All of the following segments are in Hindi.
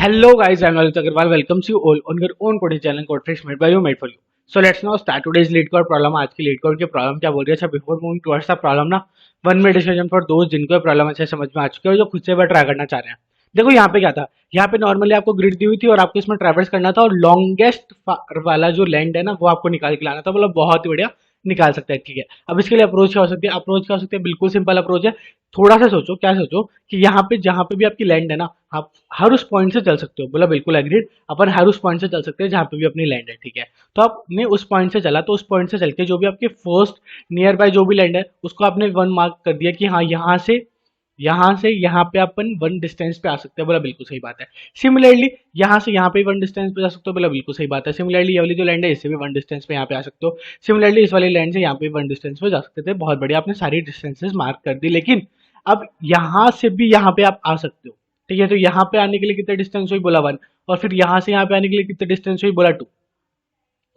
Hello guys, I'm Lalit Agarwal. Welcomes you all on your own coding channel Codefish made by you, made for you. So let's now start today's lead code problem. आज की lead code की प्रॉब्लम क्या बोल रही है? अच्छा before moving towards the problem ना, वन मिनट डिस्कशन फॉर दोस्त जिनको ये प्रॉब्लम अच्छे समझ में आ चुके हैं और जो खुद से वह ट्राई करना चाह रहे हैं. देखो यहाँ पे क्या था, यहाँ पे नॉर्मली आपको ग्रिड दी हुई थी और आपको इसमें ट्रैवर्स करना था और लॉन्गेस्ट वाला जो लैंड है ना वो आपको निकाल के लाना था. मतलब बहुत ही बढ़िया निकाल सकते हैं. ठीक है, अब इसके लिए अप्रोच क्या हो सकती है? अप्रोच क्या हो सकती है? बिल्कुल सिंपल अप्रोच है. थोड़ा सा सोचो, क्या सोचो कि यहाँ पे जहाँ पे भी आपकी लैंड है ना, आप हर उस पॉइंट से चल सकते हो. बोला बिल्कुल एग्रीड, अपन हर उस पॉइंट से चल सकते हैं जहाँ पे भी अपनी लैंड है. ठीक है, तो आपने उस पॉइंट से चला तो उस पॉइंट से चल के जो भी आपके फर्स्ट नियर बाय जो भी लैंड है उसको आपने वन मार्क कर दिया कि हाँ यहाँ से यहाँ पे अपन वन डिस्टेंस पे आ सकते हैं. बोला बिल्कुल सही बात है. सिमिलरली यहाँ से यहाँ पे वन डिस्टेंस पे जा सकते हो. बोला बिल्कुल सही बात है. सिमिलरली ये वाली जो लैंड है इससे भी वन डिस्टेंस पे यहाँ पे आ सकते हो. सिमिलरली इस वाली लैंड से यहाँ पे वन डिस्टेंस पे जा सकते थे. बहुत बढ़िया, आपने सारी डिस्टेंसेस मार्क कर दी. लेकिन अब यहाँ से भी यहाँ पे आप आ सकते हो. ठीक है, तो यहाँ पे आने के लिए कितने डिस्टेंस हुई? बोला वन. और फिर यहाँ से यहाँ पे आने के लिए कितने डिस्टेंस हुई? बोला टू.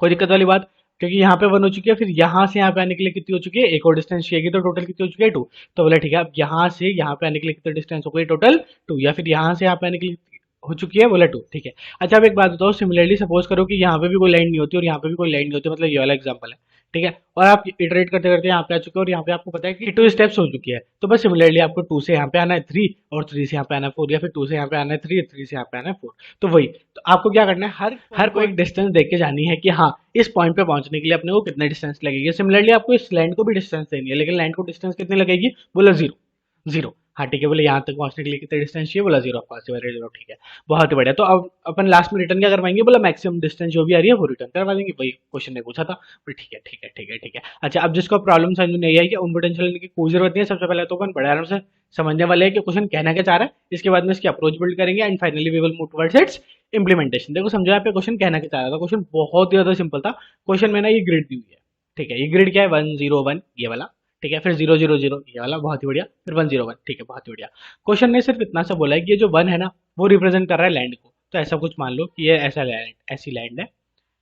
कोई दिक्कत वाली बात, क्योंकि यहाँ पे वन हो चुकी है. फिर यहाँ से यहाँ पे आने के लिए कितनी हो चुकी है? एक और डिस्टेंस चाहिए, तो टोटल कितनी हो चुकी है? टू. तो बोला ठीक है, अब यहाँ से यहाँ पे आने के लिए कितने डिस्टेंस हो गई? Total two. या फिर यहाँ से यहाँ पे आने के लिए हो चुकी है? बोला टू. ठीक है, अच्छा अब एक बात बताओ, सिमिलरली सपोज करो कि यहाँ पे भी कोई लाइन नहीं होती और यहाँ पे भी कोई लाइन नहीं होती. मतलब ये वाला एग्जाम्पल है. ठीक है, और आप इटरेट करते करते यहाँ पे आ चुके हो और यहाँ पे आपको पता है कि टू स्टेप्स हो चुकी है. तो बस सिमिलरली आपको टू से यहाँ पे आना है थ्री, और थ्री से यहाँ पे आना है फोर, या फिर टू से यहाँ पे आना है थ्री, थ्री से यहाँ पे आना है फोर. तो वही, तो आपको क्या करना है, हर हर को एक डिस्टेंस देख के जानी है कि हाँ इस पॉइंट पे पहुंचने के लिए अपने को कितने डिस्टेंस लगेगी. सिमिलरली आपको इस लैंड को भी डिस्टेंस देनी है, लेकिन लैंड को डिस्टेंस कितनी लगेगी? बोला जीरो. जीरो, हाँ ठीक है. बोले यहाँ तक पहुंचने के लिए कितने डिस्टेंस चाहिए? बोला जीरो. जीरो. ठीक है, बहुत ही बढ़िया. तो अब अपन लास्ट में रिटर्न क्या करवाएंगे? बोला मैक्सिमम डिस्टेंस जो भी आ रही है वो रिटर्न करवा देंगे. वही क्वेश्चन ने पूछा था. बोले ठीक है ठीक है ठीक है ठीक है. अच्छा, अब जिसको प्रॉब्लम समझ में नहीं आई है उनको टेंशन लेने की कोई जरूरत नहीं है. सबसे पहले तो अपन बड़े आराम से समझने वाले हैं कि क्वेश्चन कहना क्या चाह रहा है. इसके बाद में इसकी अप्रोच बिल्ड करेंगे and finally we will move towards its implementation. देखो समझो यहाँ पे क्वेश्चन कहना क्या चाह रहा था. क्वेश्चन बहुत ही ज्यादा सिंपल था. क्वेश्चन में ना ये ग्रिड दी हुई है. ठीक है, ये ग्रिड क्या है? 1 0 1 ये वाला. ठीक है, फिर 0 0 0 ये वाला. बहुत ही बढ़िया. फिर 1 0 1. ठीक है, बहुत ही बढ़िया. क्वेश्चन ने सिर्फ इतना सा बोला है कि ये जो वन है ना वो रिप्रेजेंट कर रहा है लैंड को. तो ऐसा कुछ मान लो कि ये ऐसा लैंड, ऐसी लैंड है,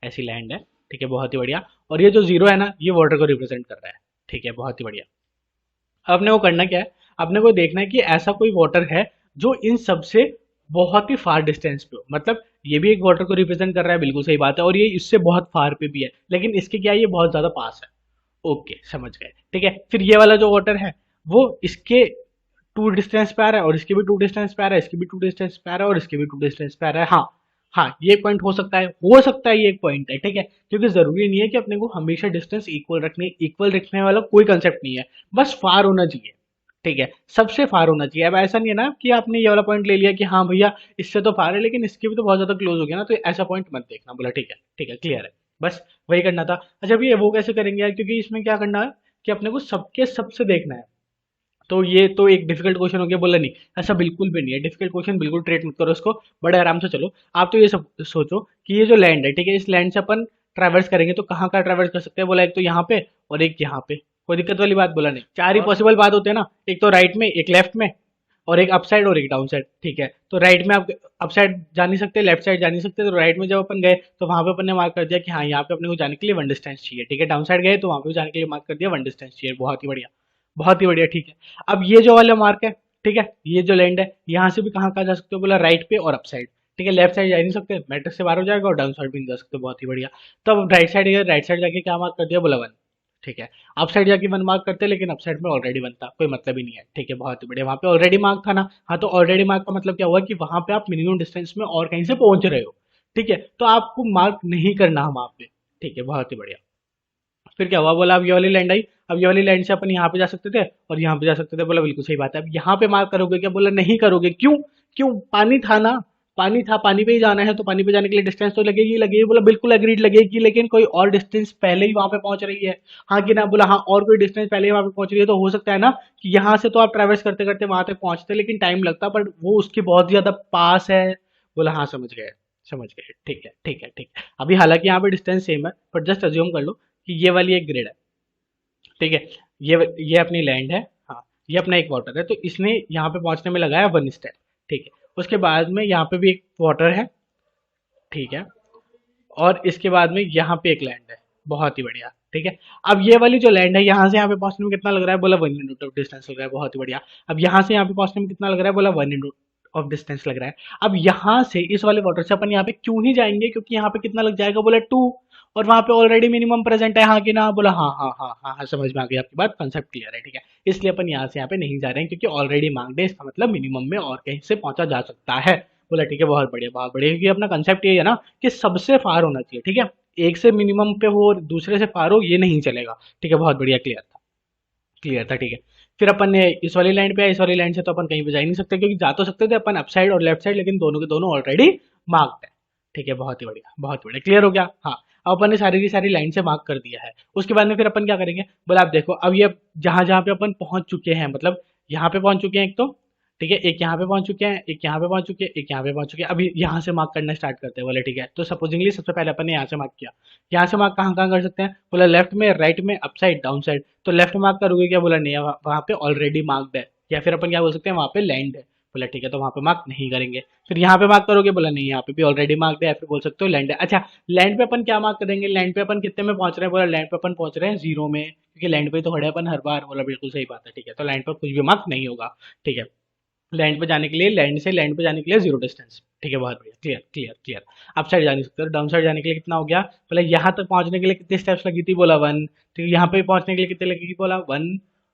ऐसी लैंड है. ठीक है, बहुत ही बढ़िया. और ये जो जीरो है ना ये वाटर को रिप्रेजेंट कर रहा है. ठीक है, बहुत ही बढ़िया. आपने को करना क्या है, आपने को देखना है कि ऐसा कोई वाटर है जो इन सबसे बहुत ही फार डिस्टेंस पे हो. मतलब ये भी एक वाटर को रिप्रेजेंट कर रहा है, बिल्कुल सही बात है, और ये इससे बहुत फार पे भी है, लेकिन इसके क्या है, ये बहुत ज्यादा पास है. ओके, समझ गए. ठीक है, फिर ये वाला जो वाटर है वो इसके टू डिस्टेंस पे आ रहा है और इसके भी टू डिस्टेंस पे आ रहा है, इसके भी टू डिस्टेंस पे आ रहा है और इसके भी टू डिस्टेंस पे आ रहा है. हाँ हाँ, ये एक पॉइंट हो सकता है ये एक पॉइंट है. ठीक है, क्योंकि जरूरी नहीं है कि अपने को हमेशा डिस्टेंस इक्वल रखने वाला कोई कंसेप्ट नहीं है. बस फार होना चाहिए. ठीक है, सबसे फार होना चाहिए. अब ऐसा नहीं है ना कि आपने ये वाला पॉइंट ले लिया कि हाँ भैया इससे तो फार है लेकिन इसके भी तो बहुत ज्यादा क्लोज हो गया ना, तो ऐसा पॉइंट मत देखना. बोला ठीक है क्लियर है. बस वही करना था. अच्छा अभी ये वो कैसे करेंगे यार, क्योंकि इसमें क्या करना है कि अपने को सबके सबसे देखना है. तो ये तो एक डिफिकल्ट क्वेश्चन हो गया. बोला नहीं, ऐसा बिल्कुल भी नहीं है. डिफिकल्ट क्वेश्चन बिल्कुल ट्रीट मत करो इसको, बड़े आराम से चलो. आप तो ये सब सोचो कि ये जो लैंड है, ठीक है, इस लैंड से अपन ट्रैवर्स करेंगे तो कहाँ कहाँ ट्रैवर्स कर सकते हैं? बोला एक तो यहाँ पे और एक यहाँ पे. कोई दिक्कत वाली बात? बोला नहीं, चार ही पॉसिबल बात होते हैं ना. एक तो राइट में, एक लेफ्ट में, और एक अप साइड और एक डाउन साइड. ठीक है, तो राइट में आप अप साइड जा नहीं सकते, लेफ्ट साइड जा नहीं सकते. तो राइट में जब अपन गए तो वहां पे अपन ने मार्क कर दिया कि हाँ यहाँ पे अपने को जाने के लिए वन डिस्टेंस चाहिए. ठीक है, डाउन साइड गए तो वहां पे जाने के लिए मार्क कर दिया वन डिस्टेंस चाहिए. बहुत ही बढ़िया, बहुत ही बढ़िया. ठीक है, अब ये जो वाला मार्क है, ठीक है, ये जो लैंड है यहाँ से भी कहाँ कहाँ जा सकते हो? बोला राइट पे और अप साइड. ठीक है, लेफ्ट साइड जा ही नहीं सकते, मैट्रिक्स से बाहर हो जाएगा, और डाउन साइड भी नहीं जा सकते. बहुत ही बढ़िया. तो अब राइट साइड गए, राइट साइड जाके क्या मार्क कर दिया? बोला वन. ठीक है, अप साइड जाके वन मार्क करते, लेकिन अप साइड में ऑलरेडी वन था, कोई मतलब ही नहीं है. ठीक है, बहुत ही बढ़िया. वहां पे ऑलरेडी मार्क था ना. हाँ, तो ऑलरेडी मार्क का मतलब क्या हुआ कि वहां पे आप मिनिमम डिस्टेंस में और कहीं से पहुंच रहे हो. ठीक है, तो आपको मार्क नहीं करना वहां पे. ठीक है, बहुत ही बढ़िया. फिर क्या हुआ? बोला अब ये वाली लैंड आई. अब ये वाली लैंड से अपन यहाँ पे जा सकते थे और यहाँ पे जा सकते थे. बोला बिल्कुल सही बात है. अब यहाँ पे मार्क करोगे क्या? बोला नहीं करोगे. क्यों? क्यों? पानी था ना, पानी था, पानी पे ही जाना है, तो पानी पे जाने के लिए डिस्टेंस तो लगेगी ही लगेगी. बोला बिल्कुल एग्रीड लगेगी, लेकिन कोई और डिस्टेंस पहले ही वहां पे पहुंच रही है. हाँ कि ना? बोला हाँ, और कोई डिस्टेंस पहले ही वहां पे पहुंच रही है, तो हो सकता है ना कि यहाँ से तो आप ट्रेवल्स करते करते वहां तक पहुंचते, लेकिन टाइम लगता, बट वो उसके बहुत ज्यादा पास है. बोला हाँ समझ गए, समझ गए. ठीक है ठीक है ठीक है. अभी हालांकि यहाँ पे डिस्टेंस सेम है, बट जस्ट अज्यूम कर लो कि ये वाली एक ग्रिड है. ठीक है, ये अपनी लैंड है. हाँ, ये अपना एक वाटर है, तो इसने यहाँ पे पहुंचने में लगाया वन स्टेप. ठीक है, उसके बाद में यहाँ पे भी एक वाटर है. ठीक है, और इसके बाद में यहाँ पे एक लैंड है. बहुत ही बढ़िया. ठीक है, अब ये वाली जो लैंड है यहाँ से यहाँ पे पहुंचने में कितना लग रहा है? बोला वन इंटू डिस्टेंस लग रहा है. बहुत ही बढ़िया. अब यहाँ से यहाँ पे पहुंचने में कितना लग रहा है? बोला वन इंटू, ऑफ डिस्टेंस लग रहा है। अब यहाँ से इस वाले वाटर से अपन यहाँ पे क्यों ही जाएंगे, क्योंकि यहाँ पे कितना लग जाएगा, बोला 2, और वहां पे ऑलरेडी मिनिमम प्रेजेंट है, हाँ कि ना, बोला हाँ हाँ हाँ हाँ हाँ, समझ में आ गई आपकी बात, कंसेप्ट क्लियर है, ठीक है। इसलिए अपन यहाँ से यहाँ पे नहीं जा रहे हैं क्योंकि ऑलरेडी मांगड है, इसका मतलब मिनिमम में और कहीं से पहुंचा जा सकता है। बोला ठीक है, बहुत बढ़िया बहुत बढ़िया, क्योंकि अपना कंसेप्ट ये है ना कि सबसे फार होना चाहिए, ठीक है, एक से मिनिमम पे हो और दूसरे से फार हो, ये नहीं चलेगा, ठीक है, बहुत बढ़िया, क्लियर था, क्लियर था, ठीक है। फिर अपन ने इस वाली लाइन पे, इस वाली लाइन से तो अपन कहीं पे जा ही नहीं सकते, क्योंकि जा तो सकते थे अपन अप साइड और लेफ्ट साइड, लेकिन दोनों के दोनों ऑलरेडी मार्क्ड है, ठीक है, बहुत ही बढ़िया बहुत बढ़िया, क्लियर हो गया। हाँ, अब अपन ने सारी की सारी लाइन से मार्क कर दिया है। उसके बाद में फिर अपन क्या करेंगे, बोला आप देखो, अब ये जहां जहां पे अपन पहुंच चुके हैं, मतलब यहाँ पे पहुंच चुके हैं एक तो, ठीक है, एक यहाँ पे पहुंच चुके हैं, एक यहाँ पे पहुंच चुके हैं, एक यहाँ पे पहुंच चुके हैं, अभी यहाँ से मार्क करना स्टार्ट करते हैं, बोले ठीक है। तो सपोजिंगली सबसे पहले अपन ने यहाँ से मार्क किया, यहाँ से मार्क कहाँ कहाँ कर सकते हैं, बोला लेफ्ट में, राइट में, अप साइड, डाउन साइड। तो लेफ्ट मार्क करोगे क्या, बोला नहीं, वहाँ पे ऑलरेडी मार्क्ड है, या फिर अपन क्या बोल सकते हैं, वहाँ पे लैंड है, बोला ठीक है, तो वहाँ पे मार्क नहीं करेंगे। फिर यहाँ पे मार्क करोगे, बोला नहीं, यहाँ पे भी ऑलरेडी मार्क्ड है, या फिर बोल सकते हो लैंड है। अच्छा, लैंड पे अपन क्या मार्क करेंगे, लैंड पे अपन कितने में पहुंच रहे हैं, बोला लैंड पे अपन पहुंच रहे हैं 0 में, क्योंकि लैंड पे तो खड़े हैं अपन हर बार, बोला बिल्कुल सही बात है, ठीक है, तो लैंड पर कुछ भी मार्क नहीं होगा, ठीक है। लैंड पे जाने के लिए, लैंड से लैंड पे जाने के लिए 0 डिस्टेंस, ठीक है, बहुत बढ़िया, clear clear clear. Up side जा नहीं सकते, डाउन साइड जाने के लिए कितना हो गया, बोला यहाँ तक पहुंचने के लिए कितने स्टेप्स लगी थी, बोला 1, ठीक है, यहाँ पे पहुंचने के लिए कितने लगेगी, बोला 1,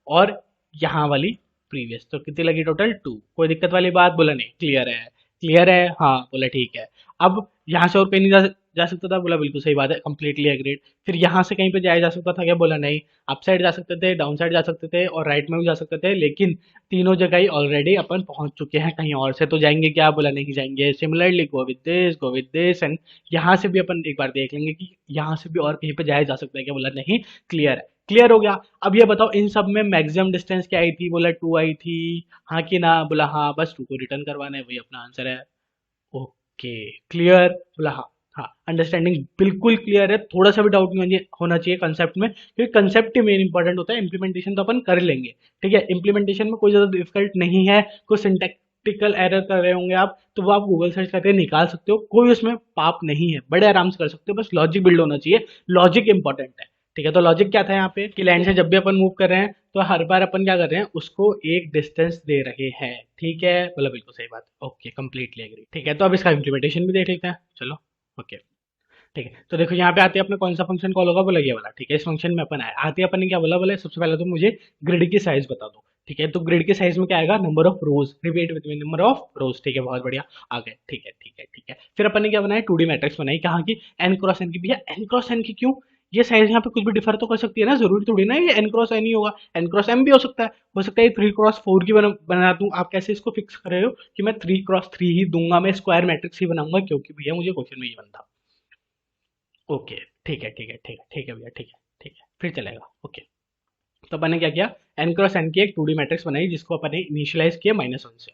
और यहाँ वाली प्रीवियस, तो कितनी लगी टोटल 2। कोई दिक्कत वाली बात, बोला नहीं, क्लियर है, क्लियर है, हाँ, बोला ठीक है। अब यहाँ से और कहीं नहीं जा सकता था, बोला बिल्कुल सही बात है, कंप्लीटली एग्रीड। फिर यहाँ से कहीं पे जाया जा सकता था क्या, बोला नहीं, अप साइड जा सकते थे, डाउन साइड जा सकते थे, और राइट में भी जा सकते थे, लेकिन तीनों जगह ही ऑलरेडी अपन पहुंच चुके हैं, कहीं और से तो जाएंगे क्या, बोला नहीं जाएंगे। Similarly go with this and यहाँ से भी अपन एक बार देख लेंगे कि यहाँ से भी और कहीं पे जाया जा सकता है क्या, बोला नहीं, क्लियर है, क्लियर हो गया। अब ये बताओ इन सब में मैक्सिमम डिस्टेंस क्या आई थी, बोला 2 आई थी, हाँ कि ना, बोला हाँ, बस 2 को रिटर्न करवाना है, वही अपना आंसर है। ओके, क्लियर, बोला हाँ, हाँ, अंडरस्टैंडिंग बिल्कुल क्लियर है, थोड़ा सा भी डाउट नहीं होना चाहिए कंसेप्ट में, क्योंकि कंसेप्ट ही मेन इंपॉर्टेंट होता है, इंप्लीमेंटेशन तो अपन कर लेंगे, ठीक है, इंप्लीमेंटेशन में कोई ज़्यादा डिफिकल्ट नहीं है। कोई सिंटैक्टिकल एरर कर रहे होंगे आप, तो वो आप गूगल सर्च करके निकाल सकते हो, कोई उसमें पाप नहीं है, बड़े आराम से कर सकते हो, बस लॉजिक बिल्ड होना चाहिए, लॉजिक इंपॉर्टेंट है, ठीक है। तो लॉजिक क्या था यहाँ पे कि लैंड से जब भी अपन मूव कर रहे हैं, तो हर बार अपन क्या कर रहे हैं, उसको एक डिस्टेंस दे रहे हैं, ठीक है, बोला बिल्कुल सही बात, ओके, कंप्लीटली एग्री, ठीक है। तो अब इसका इम्प्लीमेंटेशन भी देख लेते हैं, चलो, ओके, ठीक है। तो देखो यहाँ पे आते हैं अपने कौन सा फंक्शन कॉल होगा, बोला ये वाला, ठीक है। इस फंक्शन में अपन आए, आते हैं अपन ने क्या बोला, बोला सबसे पहले तो मुझे ग्रिड की साइज बता दो, ठीक है। तो ग्रिड के साइज में क्या आएगा, number of rose, repeat with number of रोज, ठीक है, बहुत बढ़िया, आ गए, ठीक है ठीक है ठीक है। फिर अपन ने क्या बनाया, 2D मैट्रिक्स बनाई, कहाँ की, एन क्रॉस एन की। भैया एन क्रॉस एन की क्यों, ये साइज यहाँ पे कुछ भी डिफर तो कर सकती है ना, जरूरी थोड़ी ना ये एन क्रॉस एन ही होगा, एन क्रॉस एम भी हो सकता है 3x4 की बना दूं। आप कैसे इसको फिक्स कर रहे हो कि मैं 3x3 ही दूंगा, मैं स्क्वायर मैट्रिक्स ही बनाऊंगा, क्योंकि भैया मुझे क्वेश्चन में ये बनता। ओके, ठीक है ठीक है ठीक है ठीक है भैया, ठीक है ठीक है, फिर चलेगा, ओके। तो अपन ने क्या किया, एन क्रॉस एन की एक 2D मैट्रिक्स बनाई, जिसको अपन ने इनिशियलाइज किया -1 से।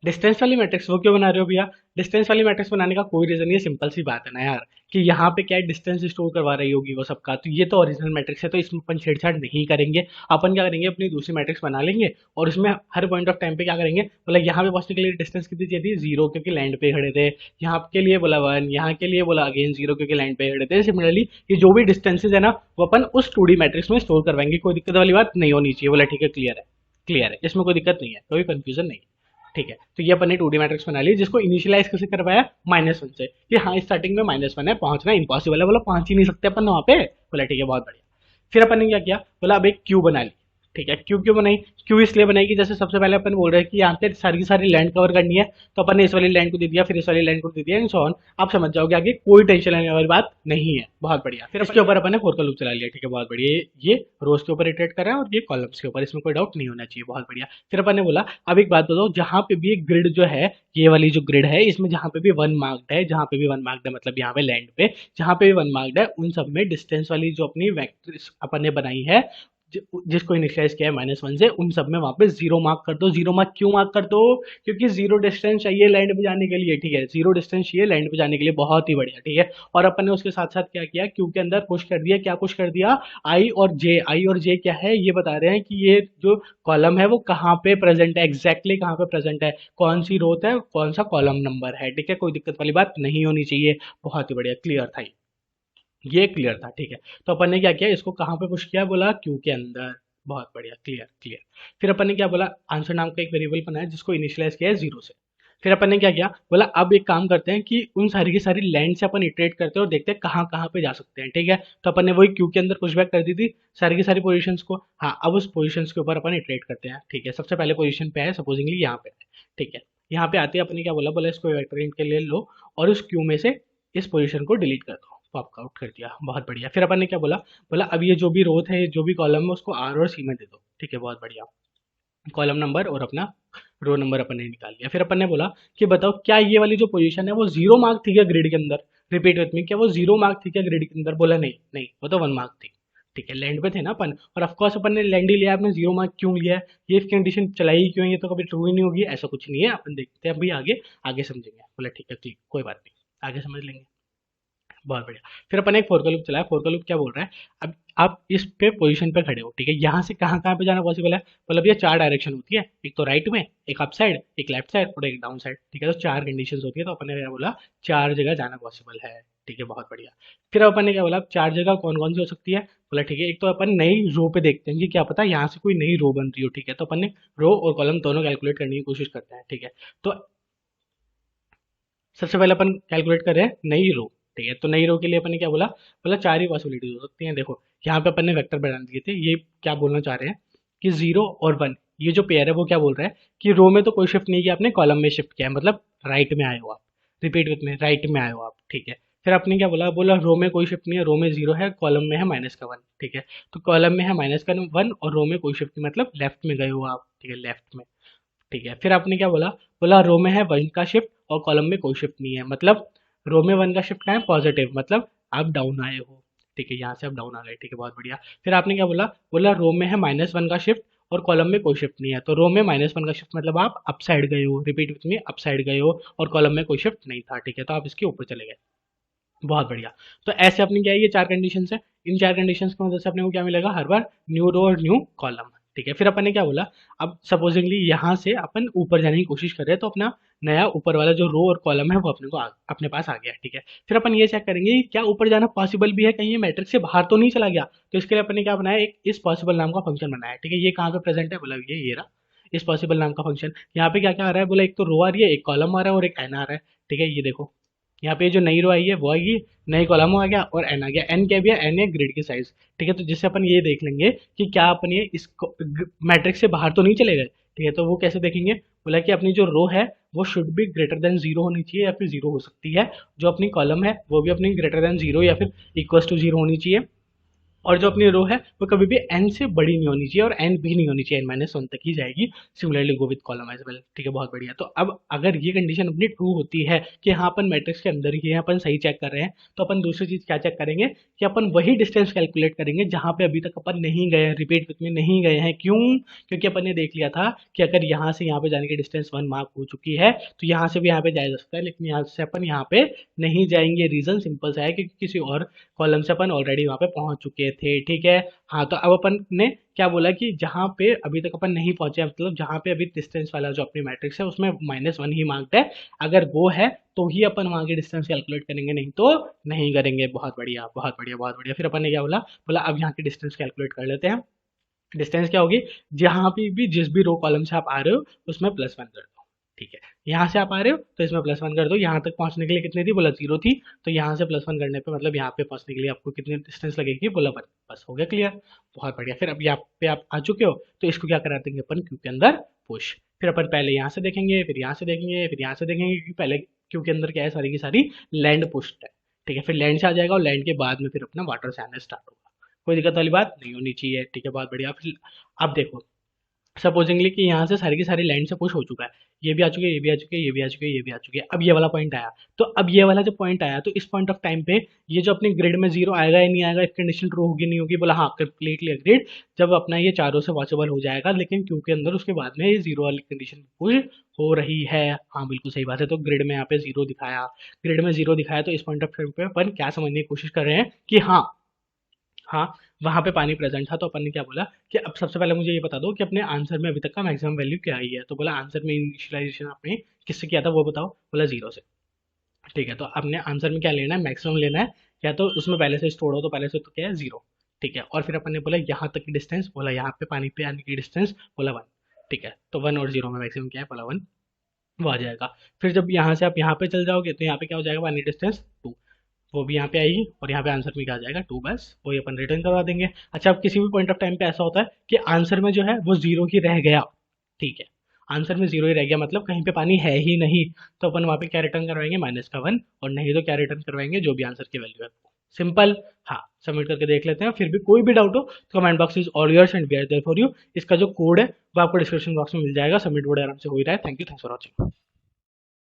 डिस्टेंस वाली मैट्रिक्स वो क्यों बना रहे हो भैया, डिस्टेंस वाली मैट्रिक्स बनाने का कोई रीजन नहीं है, सिंपल सी बात है ना यार, कि यहाँ पे क्या है, डिस्टेंस स्टोर करवा रही होगी वो सबका, तो ये तो ओरिजिनल मैट्रिक्स है, तो इसमें अपन छेड़छाड़ नहीं करेंगे। अपन क्या करेंगे, अपनी दूसरी मैट्रिक्स बना लेंगे, और उसमें हर पॉइंट ऑफ टाइम पे क्या करेंगे, बोला यहाँ पे पहुंचने के लिए डिस्टेंस कितनी चाहिए थी, 0, क्योंकि लैंड पे खड़े थे। यहाँ के लिए बोला 1, यहाँ के लिए बोला अगेन 0, क्योंकि लैंड पे खड़े थे। सिमिलरली ये जो भी डिस्टेंसेज है ना, वो अपन उस 2D मैट्रिक्स में स्टोर करवाएंगे, कोई दिक्कत वाली बात नहीं होनी चाहिए। बोला ठीक है, क्लियर है, क्लियर है, इसमें कोई दिक्कत नहीं है, कोई कंफ्यूजन नहीं है, ठीक है। तो ये अपन ने 2D मैट्रिक्स बना ली, जिसको इनिशियलाइज कैसे करवाया, -1 से, कि हाँ स्टार्टिंग में -1 है, पहुंचना इम्पॉसिबल है, बोला पहुंच ही नहीं सकते अपन वहां पे, बोला ठीक है, बहुत बढ़िया। फिर अपन ने क्या किया, बोला अब एक क्यू बना ली, ठीक है। क्यू क्यों बनाई, क्यू इसलिए बनाई कि जैसे सबसे पहले अपन बोल रहे हैं कि यहाँ पे सारी की सारी लैंड कवर करनी है, तो अपन ने इस वाली लैंड को दे दिया, फिर इस वाली लैंड को दे दिया, एंड सो ऑन। आप समझ जाओगे, आगे कोई टेंशन लेने वाली बात नहीं है, बहुत बढ़िया। फिर इसके ऊपर अपन ने फोर का लूप चला लिया, ठीक है, बहुत बढ़िया। ये रोज के ऊपर इटरेट कर रहा है, और ये कॉलम्स के ऊपर, इसमें कोई डाउट नहीं होना चाहिए, बहुत बढ़िया। फिर अपन ने बोला अब एक बात बताओ, जहां पे भी एक ग्रिड जो है, ये वाली जो ग्रिड है, इसमें जहां पे भी 1 मार्क्ड है, जहां पे भी 1 मार्क्ड है, मतलब यहाँ पे लैंड पे जहां पे भी 1 मार्क्ड है, उन सब में डिस्टेंस वाली जो अपनी वेक्टर अपन ने बनाई है, जिसको इनिशियलाइज किया है -1 से, उन सब में वहां पे 0 मार्क कर दो। 0 मार्क क्यों मार्क कर दो, क्योंकि 0 डिस्टेंस चाहिए लैंड पे जाने के लिए, ठीक है, 0 डिस्टेंस चाहिए लैंड पे जाने के लिए, बहुत ही बढ़िया, ठीक है। और अपन ने उसके साथ साथ क्या किया, क्यू के अंदर पुश कर दिया, क्या पुश कर दिया, आई और जे क्या है, ये बता रहे हैं कि ये जो कॉलम है वो कहाँ पे प्रेजेंट है, एग्जैक्टली कहाँ पे प्रेजेंट है, कौन सी रोत है, कौन सा कॉलम नंबर है, ठीक है, कोई दिक्कत वाली बात नहीं होनी चाहिए, बहुत ही बढ़िया, क्लियर था ये क्लियर था, ठीक है। तो अपन ने क्या किया, इसको कहाँ पे पुश किया, बोला क्यू के अंदर, बहुत बढ़िया, क्लियर क्लियर। फिर अपन ने क्या बोला, आंसर नाम का एक वेरिएबल बनाया, जिसको इनिशियलाइज किया है 0 से, फिर अपन ने क्या किया, बोला अब एक काम करते हैं कि उन सारी की सारी लैंड से अपन इटरेट करते हैं और देखते हैं कहाँ कहाँ पे जा सकते हैं, ठीक है। तो अपन ने वही क्यू के अंदर पुशबैक कर दी थी सारी की सारी पोजीशंस को। हाँ, अब उस पोजीशंस के ऊपर अपन इटरेट करते हैं, ठीक है। सबसे पहले पोजीशन पे है सपोजिंगली यहाँ पे, ठीक है। यहाँ पे आते ही अपने क्या बोला, बोला इसको वेक्टर इंट के लिए लो और उस क्यू में से इस पोजीशन को डिलीट कर दो, पॉप आउट कर दिया, बहुत बढ़िया। फिर अपन ने क्या बोला, बोला अब ये जो भी रो है जो भी कॉलम है उसको आर और सी में दे दो, ठीक है, बहुत बढ़िया। कॉलम नंबर और अपना रो नंबर अपन ने निकाल लिया। फिर अपन ने बोला कि बताओ क्या ये वाली जो पोजीशन है वो जीरो मार्क थी क्या ग्रिड के अंदर, रिपीट विथ मी, क्या वो जीरो मार्क थी क्या ग्रिड के अंदर? बोला नहीं नहीं, वो तो वन मार्क थी, ठीक है। लैंड पे थे ना अपन, और ऑफकोर्स अपन ने लैंड ही लिया, आपने जीरो मार्क क्यों लिया है, ये कंडीशन चलाई क्यों है, ये तो कभी ट्रू ही नहीं होगी, ऐसा कुछ नहीं है। अपन देखते हैं अभी आगे, आगे समझेंगे। बोला ठीक है, ठीक, कोई बात नहीं, आगे समझ लेंगे, बहुत बढ़िया। फिर अपन ने एक फोर का लूप चलाया। फोर का लूप क्या बोल रहा है, अब आप इस पे पोजीशन पे खड़े हो, ठीक है, यहाँ से कहाँ कहाँ पे जाना पॉसिबल है? मतलब ये चार डायरेक्शन होती है, एक तो राइट में, एक अप साइड, एक लेफ्ट साइड और एक डाउन साइड, ठीक है। तो चार कंडीशन होती है, तो अपन ने क्या बोला, चार जगह जाना पॉसिबल है, ठीक है, बहुत बढ़िया। फिर अपन ने क्या बोला, अब चार जगह कौन कौन सी हो सकती है? बोला ठीक है, एक तो अपन नई रो पे देखते हैं कि क्या पता यहाँ से कोई नई रो बन रही हो, ठीक है। तो अपन ने रो और कॉलम दोनों कैलकुलेट करने की कोशिश करते हैं, ठीक है। तो सबसे पहले अपन कैलकुलेट कर रहे हैं नई रो, ठीक है। तो नई रो के लिए अपन ने क्या बोला, बोला चार ही पॉसिबिलिटीज हो सकती हैं। देखो यहाँ पे अपन ने वेक्टर बना दिए थे, ये क्या बोलना चाह रहे हैं कि जीरो और वन, ये जो पेयर है वो क्या बोल रहा है कि रो में तो कोई शिफ्ट नहीं किया आपने, कॉलम में शिफ्ट किया है, मतलब राइट में आए हो आप, रिपीट विथ में, राइट में आए हो आप, ठीक है। फिर आपने क्या बोला, बोला रो में कोई शिफ्ट नहीं है, रो में जीरो है, कॉलम में है माइनस का वन, ठीक है। तो कॉलम में है माइनस का वन और रो में कोई शिफ्ट नहीं, मतलब लेफ्ट में गए हो आप, ठीक है, लेफ्ट में, ठीक है। फिर आपने क्या बोला, बोला रो में है वन का शिफ्ट और कॉलम में कोई शिफ्ट नहीं है, मतलब रो में वन का शिफ्ट का है पॉजिटिव, मतलब आप डाउन आए हो, ठीक है, यहाँ से आप डाउन आ गए, ठीक है, बहुत बढ़िया। फिर आपने क्या बोला, बोला रो में है माइनस वन का शिफ्ट और कॉलम में कोई शिफ्ट नहीं है, तो रो में माइनस वन का शिफ्ट मतलब आप अप साइड गए हो, repeat with me, up side गए हो और कॉलम में कोई शिफ्ट नहीं था, ठीक है, तो आप इसके ऊपर चले गए, बहुत बढ़िया। तो ऐसे अपनी क्या है, ये चार कंडीशन है, इन चार कंडीशन की मदद से अपने को क्या मिलेगा, हर बार न्यू रो और न्यू कॉलम, ठीक है। फिर अपन ने क्या बोला, अब सपोजिंगली यहाँ से अपन ऊपर जाने की कोशिश कर रहे हैं, तो अपना नया ऊपर वाला जो रो और कॉलम है वो अपने को अपने पास आ गया, ठीक है। फिर अपन ये चेक करेंगे कि क्या ऊपर जाना पॉसिबल भी है, कहीं ये मैट्रिक्स से बाहर तो नहीं चला गया। तो इसके लिए अपन ने क्या बनाया, एक इस पॉसिबल नाम का फंक्शन बनाया, ठीक है। ये कहाँ पे प्रेजेंट है, बोला ये रहा इस पॉसिबल नाम का फंक्शन। यहाँ पे क्या क्या आ रहा है, बोला एक तो रो आ रही है, एक कॉलम आ रहा है और एक एन आ रहा है, ठीक है, ये देखो। यहाँ पे जो नई रो आई है वो आएगी, नई कॉलम आ गया और एन आ गया। एन क्या भी है, एन है ग्रिड की साइज, ठीक है। तो जिससे अपन ये देख लेंगे कि क्या अपन ये इस मैट्रिक्स से बाहर तो नहीं चले गए, ठीक है। तो वो कैसे देखेंगे, बोला कि अपनी जो रो है वो should be greater than zero होनी चाहिए या फिर जीरो हो सकती है, जो अपनी कॉलम है वो भी अपनी ग्रेटर देन जीरो या फिर इक्वल टू जीरो होनी चाहिए, और जो अपनी रो है वो कभी भी एन से बड़ी नहीं होनी चाहिए और एन भी नहीं होनी चाहिए, एन माइनस वन तक ही जाएगी। Similarly go with column as well, ठीक है, बहुत बढ़िया। तो अब अगर ये कंडीशन अपनी ट्रू होती है कि हाँ अपन मैट्रिक्स के अंदर ही है, अपन सही चेक कर रहे हैं, तो अपन दूसरी चीज क्या चेक करेंगे कि अपन वही डिस्टेंस कैलकुलेट करेंगे जहां पे अभी तक अपन नहीं गए हैं, रिपीट विथ में नहीं गए हैं। क्यों? क्योंकि अपन ने देख लिया था कि अगर यहाँ से यहाँ पे जाने की डिस्टेंस वन मार्क हो चुकी है तो यहाँ से भी यहाँ पे जाया जा सकता है, लेकिन यहाँ से अपन यहाँ पे नहीं जाएंगे। रीजन सिंपल सा है कि किसी और कॉलम से अपन ऑलरेडी वहाँ पे पहुंच चुके थे, ठीक है। हाँ, तो अब अपन ने क्या बोला कि जहाँ पे अभी तक अपन नहीं पहुंचे, मतलब जहाँ पे अभी डिस्टेंस वाला जो अपनी मैट्रिक्स है उसमें माइनस वन ही मार्क्ड है, अगर वो है तो ही अपन वहाँ की डिस्टेंस कैलकुलेट करेंगे, नहीं तो नहीं करेंगे। बहुत बढ़िया, बहुत बढ़िया, बहुत बढ़िया। फिर अपन ने क्या बोला, बोला अब यहाँ की डिस्टेंस कैलकुलेट कर लेते हैं। डिस्टेंस क्या होगी, जहाँ पे भी जिस भी रो कॉलम से आप आ रहे हो उसमें प्लस वन कर दो, ठीक है। यहाँ से आप आ रहे हो तो इसमें प्लस वन कर दो, यहाँ तक पहुँचने के लिए कितनी थी, बोला जीरो थी, तो यहाँ से प्लस वन करने पे मतलब यहाँ पे पहुँचने के लिए आपको कितनी डिस्टेंस लगेगी, बोला वन। बस हो गया क्लियर, बहुत बढ़िया। फिर अब यहाँ पे आप आ चुके हो तो इसको क्या करा देंगे अपन क्यू के अंदर पुश। फिर अपन पहले यहाँ से देखेंगे, फिर यहाँ से देखेंगे, फिर यहाँ से देखेंगे, क्योंकि पहले क्यू के अंदर क्या है, सारी की सारी लैंड पुश्ड है, ठीक है। फिर लैंड से आ जाएगा और लैंड के बाद में फिर अपना वाटर से आना स्टार्ट होगा, कोई दिक्कत वाली बात नहीं होनी चाहिए, ठीक है, बहुत बढ़िया। फिर अब देखो, सपोजिंगली कि यहाँ से सारी की सारी लाइन से पुश हो चुका है, ये भी आ चुके हैं, ये भी आ चुके हैं, ये भी आ चुके हैं, ये भी आ चुके हैं। अब ये वाला पॉइंट आया, तो अब ये वाला जो पॉइंट आया, तो इस पॉइंट ऑफ टाइम पे ये जो अपनी ग्रिड में जीरो आएगा या नहीं आएगा, इस कंडीशन ट्रू होगी नहीं होगी, बोला हाँ कंप्लीटली अग्रीड। जब अपना ये चारों से वॉचेबल हो जाएगा, लेकिन क्यों के अंदर उसके बाद में ये जीरो वाली कंडीशन पुश हो रही है, हाँ बिल्कुल सही बात है। तो ग्रिड में यहाँ पे जीरो दिखाया, ग्रिड में जीरो दिखाया, तो इस पॉइंट ऑफ टाइम पे अपन क्या समझने की कोशिश कर रहे हैं कि हाँ, हाँ, वहाँ पे पानी प्रेजेंट था। तो अपन ने क्या बोला कि अब सबसे पहले मुझे ये बता दो कि अपने आंसर में अभी तक का मैक्सिमम वैल्यू क्या आई है। तो बोला आंसर में इनिशियलाइजेशन आपने किससे किया था वो बताओ, बोला जीरो से, ठीक है। तो आपने आंसर में क्या लेना है, मैक्सिमम लेना है, या तो उसमें पहले से स्टोर हो, तो पहले से तो क्या है जीरो, ठीक है। और फिर अपन ने बोला यहाँ तक की डिस्टेंस, बोला यहाँ पे पानी पे आने की डिस्टेंस, बोला वन, ठीक है। तो वन और जीरो में मैक्सिमम क्या है, बोला वन, वो आ जाएगा। फिर जब यहाँ से आप यहाँ पे चल जाओगे तो यहाँ पे क्या हो जाएगा, पानी डिस्टेंस 2, वो भी यहाँ पे आएगी और यहाँ पे आंसर में क्या आ जाएगा 2, बस वही अपन रिटर्न करवा देंगे। अच्छा, अब किसी भी पॉइंट ऑफ टाइम पे ऐसा होता है कि आंसर में जो है वो जीरो ही रह गया, ठीक है, आंसर में जीरो ही रह गया मतलब कहीं पे पानी है ही नहीं, तो अपन वहाँ पे क्या रिटर्न करवाएंगे, -1, और नहीं तो क्या रिटर्न करवाएंगे, जो भी आंसर की वैल्यू है। सिंपल। हाँ, सबमिट करके देख लेते हैं, फिर भी कोई भी डाउट हो तो comment box is all yours and we are there for you. इसका जो कोड है वो आपको डिस्क्रिप्शन बॉक्स में मिल जाएगा। सबमिट बोर्ड आराम से हो ही रहा है। Thank you for watching.